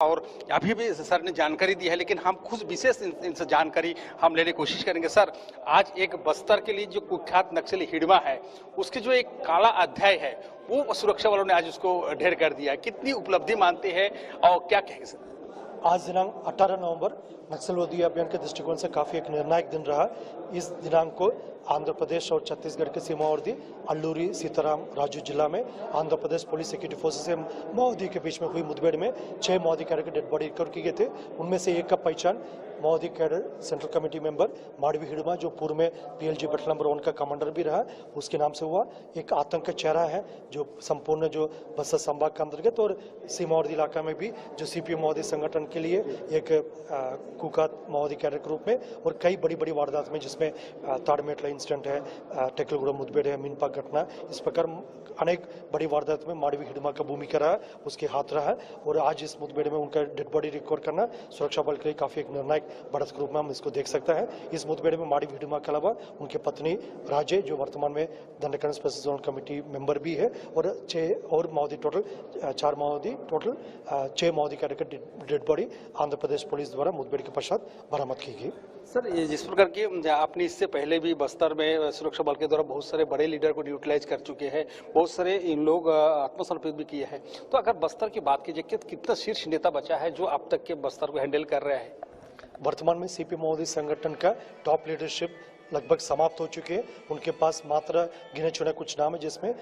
और अभी भी सर ने जानकारी दी है, लेकिन हम खुद विशेष इनसे जानकारी हम लेने की कोशिश करेंगे। सर, आज एक बस्तर के लिए जो कुख्यात नक्सली हिडमा है, उसकी जो एक काला अध्याय है, वो सुरक्षा वालों ने आज उसको ढेर कर दिया। कितनी उपलब्धि मानते हैं और क्या कहेंगे सर? आज दिनांक 18 नवंबर नक्सलवादी अभियान के दृष्टिकोण से काफी एक निर्णायक दिन रहा। इस दिनांक को आंध्र प्रदेश और छत्तीसगढ़ के सीमावर्ती अल्लूरी सीताराम राजू जिला में Andhra Pradesh police security forces से माओवादी के बीच में हुई मुठभेड़ में 6 माओवादी कैडर के डेड बॉडी रिकवर किए गए थे। उनमें से एक का पहचान माओवादी cadre central committee member Madvi Hidma, जो पूर्व में PLG बटालियन नंबर 1 का कमांडर भी रहा, उसके नाम से हुआ। एक आतंक का चेहरा है जो संपूर्ण जो बस्तर संभाग के अंतर्गत और सीमावर्ती इलाका में भी जो CPM माओवादी संगठन के लिए एक कुख्यात माओवादी कैडर के रूप में और कई बड़ी बड़ी वारदात में, जिसमें ताड़मेटला इंसिडेंट है, टेकलगुड़ा मुठभेड़ है, मीनपाक घटना, इस प्रकार अनेक बड़ी वारदात में माडवी हिडमा का भूमिका रहा, उसके हाथ रहा। और आज इस मुठभेड़ में उनका डेड बॉडी रिकवर करना सुरक्षा बल के लिए काफी एक निर्णायक बढ़त के रूप में हम इसको देख सकते हैं। इस मुठभेड़ में माडवी हिडमा के अलावा उनकी पत्नी राजे, जो वर्तमान में Dandakaranya special zone committee member भी है, और 6 और माओवादी टोटल 4 माओवादी टोटल 6 माओवादी कैडर के dead body Andhra Pradesh police द्वारा मुठभेड़ के पश्चात बरामद की गई। सर, ये जिस प्रकार की आपने इससे पहले भी बस्तर में सुरक्षा बल के द्वारा बहुत सारे बड़े लीडर को यूटिलाइज कर चुके हैं, बहुत सारे इन लोग आत्मसमर्पित भी किए हैं, तो अगर बस्तर की बात कीजिए, कितना शीर्ष नेता बचा है जो अब तक के बस्तर को हैंडल कर रहा है? वर्तमान में CPM माओवादी संगठन का टॉप लीडरशिप लगभग समाप्त हो चुके हैं। उनके पास मात्र गिने चुने कुछ नाम है, जिसमें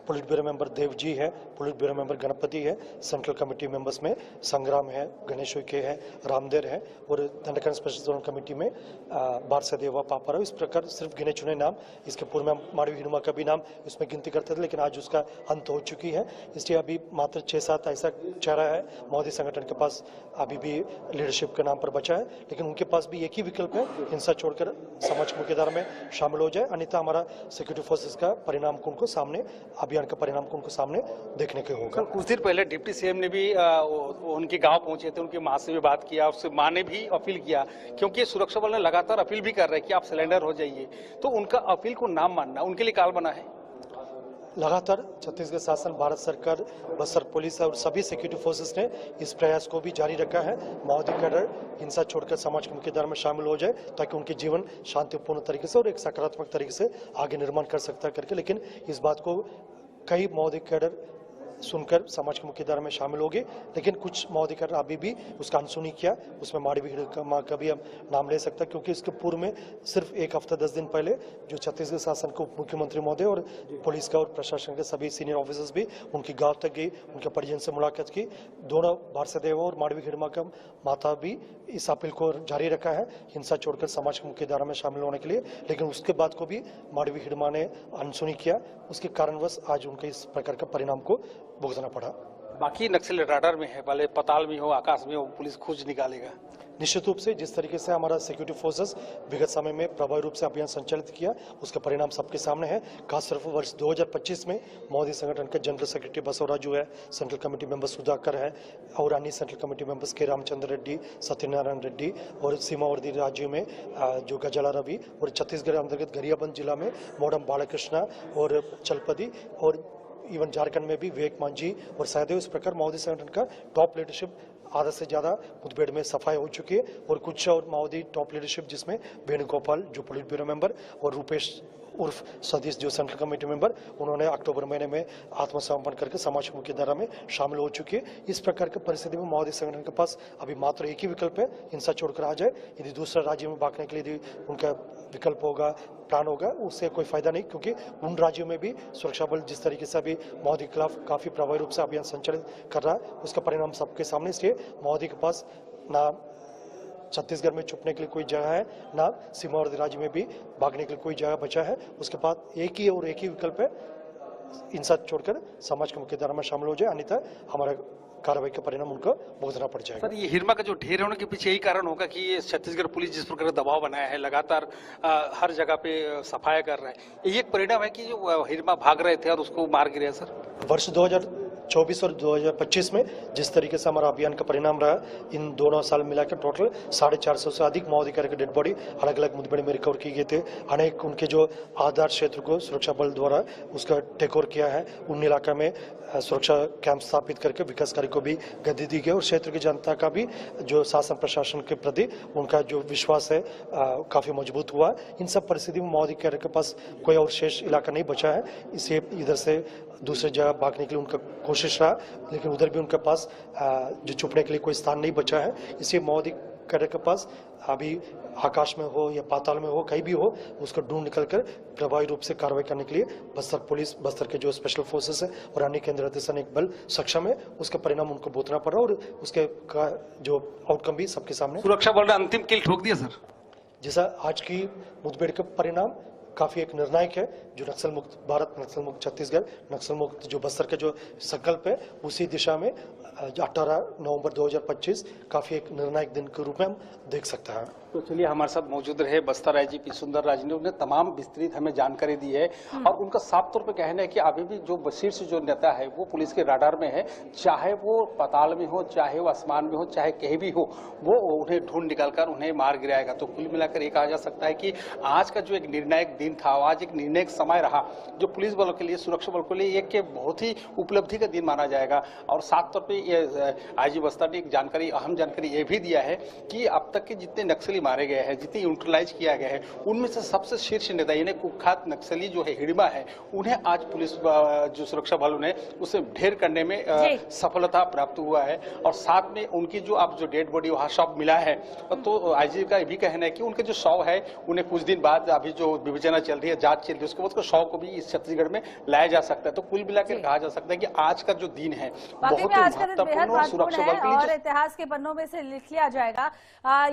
police bureau member Dev ji है, पुलिस ब्यूरो मेंबर गणपति है, सेंट्रल कमेटी मेंबर्स में संग्राम है, गणेश उइके है, रामदेव है, और दंडकरण स्पेशल जोन कमेटी में बारसदेवा पापाराव। इस प्रकार सिर्फ गिने चुने नाम। इसके पूर्व में माडवी हिडमा का भी नाम इसमें गिनती करते थे, लेकिन आज उसका अंत हो चुकी है। इसलिए अभी मात्र 6-7 ऐसा चेहरा है माओवादी संगठन के पास अभी भी लीडरशिप के नाम पर बचा है, लेकिन उनके पास भी एक ही विकल्प है, हिंसा छोड़कर समाज मुख्यधारा में शामिल हो जाए, अन्यथा हमारा सिक्योरिटी फोर्सेस का परिणाम को उनको सामने, अभियान का परिणाम को उनको सामने देखने के होगा। कुछ देर पहले डिप्टी CM ने भी उनके गांव पहुंचे थे, उनकी मां से भी बात किया, उससे मां ने भी अपील किया, क्योंकि सुरक्षा बल ने लगातार अपील भी कर रहे हैं कि आप सिलेंडर हो जाइए, तो उनका अपील को नाम मानना उनके लिए काल बना है। लगातार छत्तीसगढ़ शासन, भारत सरकार, बस्तर पुलिस और सभी सिक्योरिटी फोर्सेस ने इस प्रयास को भी जारी रखा है। माओवादी कैडर हिंसा छोड़कर समाज की मुख्यधारा में शामिल हो जाए, ताकि उनके जीवन शांतिपूर्ण तरीके से और एक सकारात्मक तरीके से आगे निर्माण कर सकता है करके। लेकिन इस बात को कई माओवादी कैडर सुनकर समाज की मुख्यधारा में शामिल हो गए, लेकिन कुछ माओवादी कैडर अभी भी उसका अनसुनी किया। उसमें माडवी हिडमा का भी हम नाम ले सकता, क्योंकि इसके पूर्व में सिर्फ 1 हफ्ता 10 दिन पहले जो छत्तीसगढ़ शासन के उप मुख्यमंत्री महोदय और पुलिस का और प्रशासन के सभी सीनियर ऑफिसर्स भी उनके गांव तक गई, उनके परिजन से मुलाकात की। दोनों बारसदेव और माडवी हिडमा का माता भी इस अपील को जारी रखा है, हिंसा छोड़कर समाज की मुख्यधारा में शामिल होने के लिए, लेकिन उसके बाद को भी माडवी हिडमा ने अनसुनी किया। उसके कारणवश आज उनके इस प्रकार का परिणाम को भुगतना पड़ा। बाकी नक्सल राडार में है, भले पताल में हो, आकाश में हो, पुलिस खोज निकालेगा। निश्चित रूप से जिस तरीके से हमारा सिक्योरिटी फोर्सेस विगत समय में प्रभावी रूप से अभियान संचालित किया, उसका परिणाम सबके सामने है। खासतौर पर वर्ष 2025 में माओवादी संगठन के जनरल सेक्रेटरी बसवराजू है, सेंट्रल कमेटी मेंबर सुधाकर है, और अन्य सेंट्रल कमेटी मेंबर्स के रामचंद्र रेड्डी, सत्यनारायण रेड्डी, और सीमावर्ती राज्यों में जो गजाला रवि, और छत्तीसगढ़ अंतर्गत गरियाबंद जिला में मोडम बालकृष्णा और चलपदी, और इवन झारखंड में भी विवेक मांझी और सहदेव। इस प्रकार माओवादी संगठन का टॉप लीडरशिप आधा से ज्यादा मुठभेड़ में सफाई हो चुकी है, और कुछ और माओवादी टॉप लीडरशिप, जिसमें वेणुगोपाल जो पुलिस ब्यूरो मेंबर और रूपेश उर्फ सतीश जो सेंट्रल कमेटी मेंबर, उन्होंने अक्टूबर महीने में आत्मसमर्पण करके समाज की मुख्यधारा में शामिल हो चुकी है। इस प्रकार की परिस्थिति में माओवादी संगठन के पास अभी मात्र एक ही विकल्प है, हिंसा छोड़कर आ जाए। यदि दूसरे राज्य में भागने के लिए यदि उनका विकल्प होगा, प्लान होगा, उससे कोई फायदा नहीं, क्योंकि उन राज्यों में भी सुरक्षा बल जिस तरीके से अभी माओवादी के खिलाफ काफी प्रभावी रूप से अभियान संचालित कर रहा है, उसका परिणाम सबके सामने। इसलिए माओवादी के पास ना छत्तीसगढ़ में छुपने के लिए कोई जगह है, ना सीमावर्ती राज्य में भी भागने के लिए कोई जगह बचा है। उसके बाद एक ही विकल्प है, हिंसा छोड़कर समाज की मुख्यधारा में शामिल हो जाए, अन्यथा हमारा कार्रवाई का परिणाम उनको भुगतना पड़ जाएगा। सर, ये हिरमा का जो ढेर होने के पीछे यही कारण होगा कि ये छत्तीसगढ़ पुलिस जिस प्रकार दबाव बनाया है, लगातार हर जगह पे सफाया कर रहा है, ये एक परिणाम है कि जो हिरमा भाग रहे थे और उसको मार गिरे। सर, वर्ष 2024 और 2025 में जिस तरीके से हमारा अभियान का परिणाम रहा, इन दोनों साल मिलाकर टोटल 450 से अधिक माओवादी के डेड बॉडी अलग अलग मुठभेड़ में रिकवर की गए थे। अनेक उनके जो आधार क्षेत्र को सुरक्षा बल द्वारा उसका टेक ओवर किया है। उन इलाका में सुरक्षा कैंप स्थापित करके विकास कार्य को भी गति दी गई और क्षेत्र की जनता का भी जो शासन प्रशासन के प्रति उनका जो विश्वास है काफी मजबूत हुआ। इन सब परिस्थिति में माओवादी के पास कोई और शेष इलाका नहीं बचा है, इसे इधर से दूसरे जगह भागने के लिए उनका कोशिश रहा, लेकिन उधर भी उनके पास जो छुपने के लिए कोई स्थान नहीं बचा है। इसलिए माओवादी कैडर के पास अभी आकाश में हो या पाताल में हो, कहीं भी हो, उसको ढूंढ निकलकर प्रभावी रूप से कार्रवाई करने के लिए बस्तर पुलिस, बस्तर के जो स्पेशल फोर्सेस है और अन्य केंद्रीय अर्धसैनिक बल सक्षम है। उसका परिणाम उनको भुगतना पड़ा और उसके का जो आउटकम भी सबके सामने। सुरक्षा बल ने अंतिम किल ठोक दिया सर। जैसा आज की मुठभेड़ का परिणाम काफी एक निर्णायक है। जो नक्सल मुक्त भारत, नक्सल मुक्त छत्तीसगढ़, नक्सल मुक्त जो बस्तर का जो संकल्प है, उसी दिशा में 18 नवंबर 2025 काफी एक निर्णायक दिन के रूप में हम देख सकते हैं। तो चलिए, हमारे साथ मौजूद रहे बस्तर आईजीपी सुंदर राज ने, उन्हें तमाम विस्तृत हमें जानकारी दी है और उनका साफ तौर पे कहना है कि अभी भी जो शीर्ष जो नेता है वो पुलिस के राडार में है, चाहे वो पाताल में हो, चाहे वो आसमान में हो, चाहे कहीं भी हो, वो उन्हें ढूंढ निकालकर उन्हें मार गिराएगा। तो कुल मिलाकर ये कहा जा सकता है कि आज का जो एक निर्णायक दिन था, आज एक निर्णायक समय रहा जो पुलिस बलों के लिए, सुरक्षा बलों के लिए एक बहुत ही उपलब्धि का दिन माना जाएगा। और साफ तौर पर आईजी बस्तर ने एक जानकारी, अहम जानकारी ये भी दिया है कि अब तक के जितने नक्सली मारे गए हैं, जितने न्यूट्रलाइज किया गया है, उनमें से सबसे शीर्ष नेता यानी कुख्यात नक्सली जो है हिडिंबा है, उन्हें आज पुलिस जो सुरक्षा बलों ने उसे ढेर करने में सफलता प्राप्त हुआ है। और साथ में उनकी जो अब जो डेड बॉडी वहां शव मिला है, तो आईजी का भी कहना है कि उनके जो शव है उन्हें कुछ दिन बाद, अभी जो विवेचना चल रही है, जांच चल रही है, उसके बाद शव को भी इस छत्तीसगढ़ में लाया जा सकता है। तो कुल मिलाकर कहा जा सकता है कि आज का जो दिन है बहुत ही महत्वपूर्ण और सुरक्षा बल के लिए और इतिहास के पन्नों में से लिख लिया जाएगा।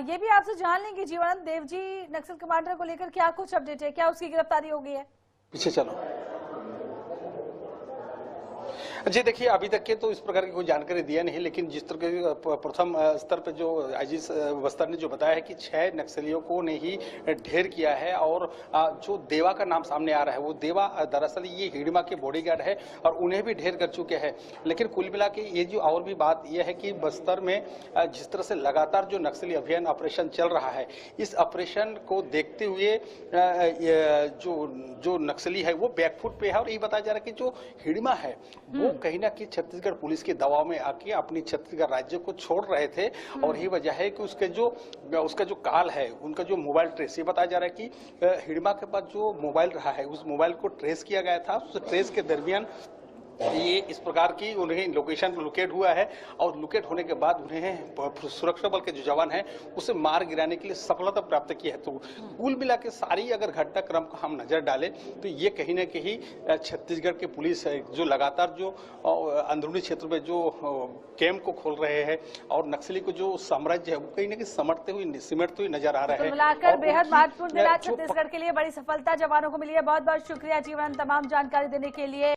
ये भी आपसे जान लेंगे जीवानंद देव जी, नक्सल कमांडर को लेकर क्या कुछ अपडेट है, क्या उसकी गिरफ्तारी हो गई है? पीछे चलो जी। देखिए, अभी तक के तो इस प्रकार की कोई जानकारी दिया नहीं, लेकिन जिस तरह के प्रथम स्तर पर जो आईजी बस्तर ने जो बताया है कि 6 नक्सलियों को ने ही ढेर किया है और जो देवा का नाम सामने आ रहा है, वो देवा दरअसल ये हिडिंबा के बॉडीगार्ड है और उन्हें भी ढेर कर चुके हैं। लेकिन कुल मिला के ये जो और भी बात यह है कि बस्तर में जिस तरह से लगातार जो नक्सली अभियान ऑपरेशन चल रहा है, इस ऑपरेशन को देखते हुए जो नक्सली है वो बैकफुट पे है। और ये बताया जा रहा है कि जो हिडिंबा है वो कहीं ना कहीं छत्तीसगढ़ पुलिस के दबाव में आके अपनी छत्तीसगढ़ राज्य को छोड़ रहे थे और ये वजह है कि उसका जो काल है, उनका जो मोबाइल ट्रेस, ये बताया जा रहा है कि हिडिंबा के पास जो मोबाइल रहा है उस मोबाइल को ट्रेस किया गया था। उस ट्रेस के दरमियान ये इस प्रकार की उन्हें लोकेशन लोकेट हुआ है और लोकेट होने के बाद उन्हें सुरक्षा बल के जो जवान हैं उसे मार गिराने के लिए सफलता प्राप्त की है। तो कुल मिला के सारी अगर घटनाक्रम को हम नजर डालें तो ये कहीं ना कहीं छत्तीसगढ़ के पुलिस है जो लगातार जो अंदरूनी क्षेत्र में जो कैंप को खोल रहे हैं और नक्सली को जो साम्राज्य है वो कहीं ना कहीं सिमटते हुए नजर आ रहा है। मिलाकर बेहद महत्वपूर्ण दिन छत्तीसगढ़ के लिए, बड़ी सफलता जवानों को मिली है। बहुत बहुत शुक्रिया जीवन, तमाम जानकारी देने के लिए।